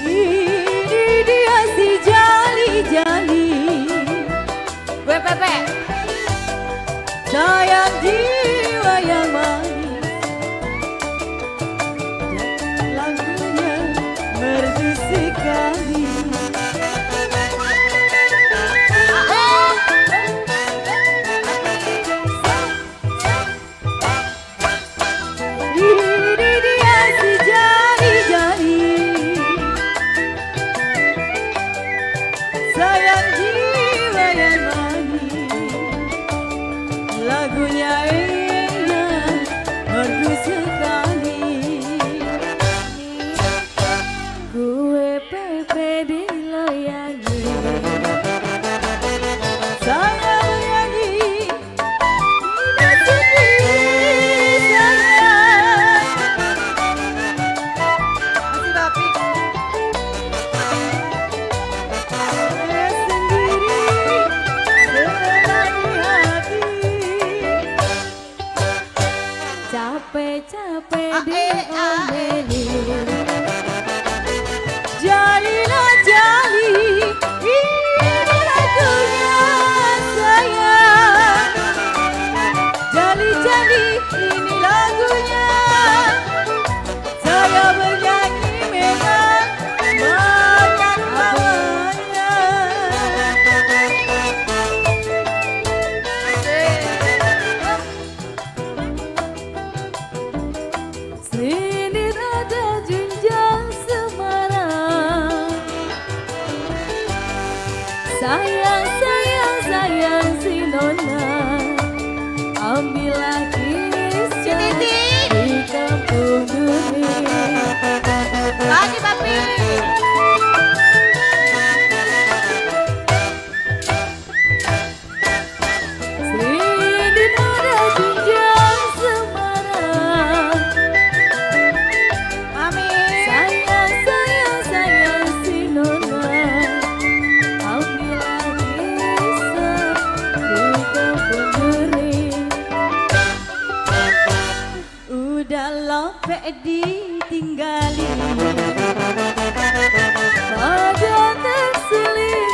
Ini dia si jali-jali, Pepe. sayang jiwa yang manis. Lagunya merdu sekali. Ini dia si jali-jali, sayang jiwa yang manis. Lagunya indah, merdu sekali. Gue pepe diloyangi, saya bernyanyi tidak sedih sayang. Masih tapi saya sendiri setelah di hati. Capek-capek diomeli, jalilah jali, ini lagunya sayang. Jali-jali, ini lagunya. Saya bernyanyi memang banyak bawanya. Sini ada jenjang Semarang. Sayang, sayang, sayang si Nona, ambillah kisah di kampung dunia. Lagi papi. Sini ada jenjang Semarang. Mami. Sayang, sayang, sayang si Nona, ambillah kisah di kampung dunia. Udah lopek ditinggalin, pada terselip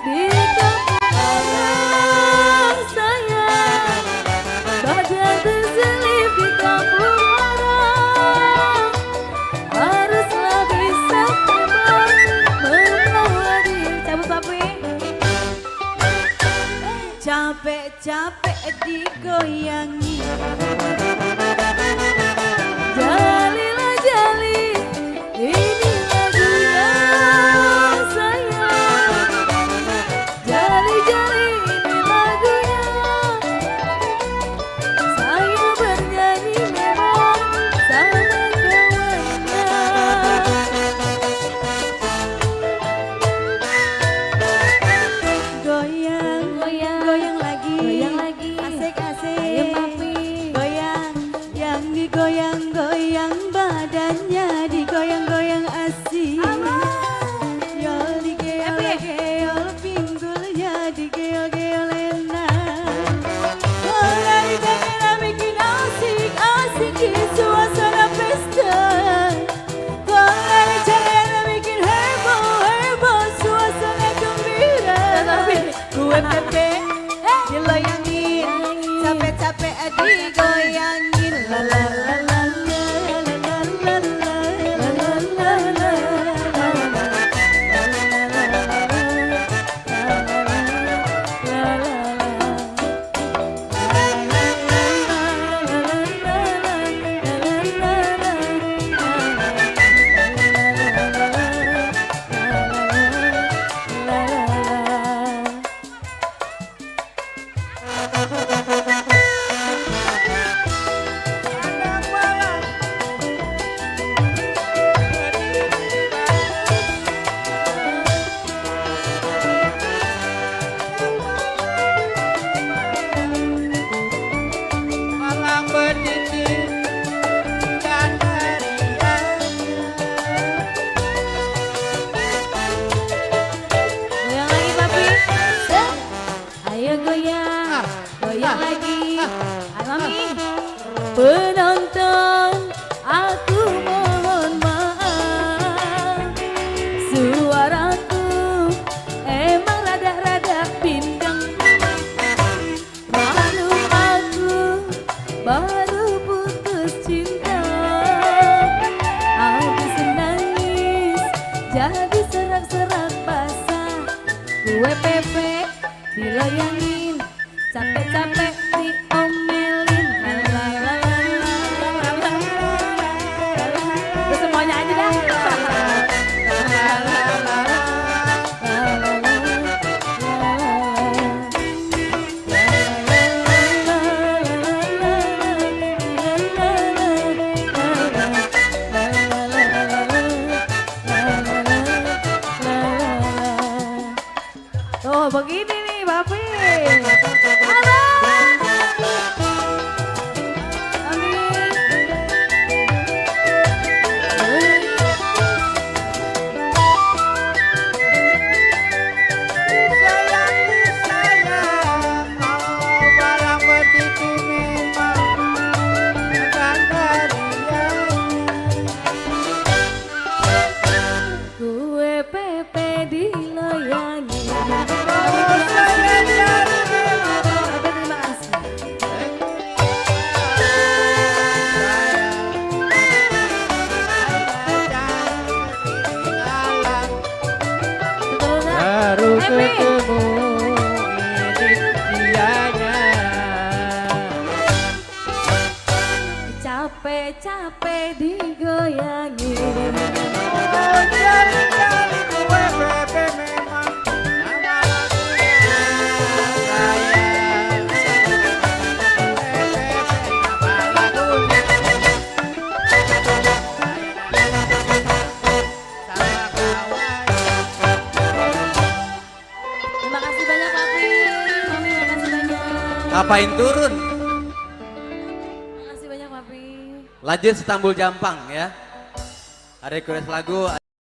di kampung orang sayang. Pada terselip di kampung orang, haruslah bisa teman membawa dia. Cabut papi. Capek-capek digoyangi, jalilah jali, ini lagunya sayang. Jali-jali, ini lagunya. Saya bernyanyi memang sama kawannya. Goyang, goyang, goyang lagi, goyang lagi. Asik-asik. Ayo papi. Goyang, yang digoyang-goyang badannya, digoyang-goyang asik. Yol digeol-geol pinggulnya, digeol-geol enak. Mulai daerah bikin asik-asik di suasana pesta. Mulai daerah bikin heboh-heboh suasana gembira. Gue pepe diloyangin, capek-capek digoyangin. La la la la la la la la la la la. Ada Penonton, aku mohon maaf, suaraku emang rada-rada bindeng. Maklum aku baru putus cinta, habis nangis jadi serak-serak basah. Gue pepe diloyangin, capek-capek diomelin. Terus semuanya aja dah. Oh begini nih Bapi. Halo. Gue pepe diloyangi. Terima kasih. Baru ketemu ini dianya. Capek-capek digoyangi. Jari-jari gue bebe memang nama lagunya sama kawan. Terima kasih banyak Papi. Mami makasih banyak. Ngapain turun? Makasih banyak Papi. Lanjut Istanbul Jampang ya. Ada request lagu.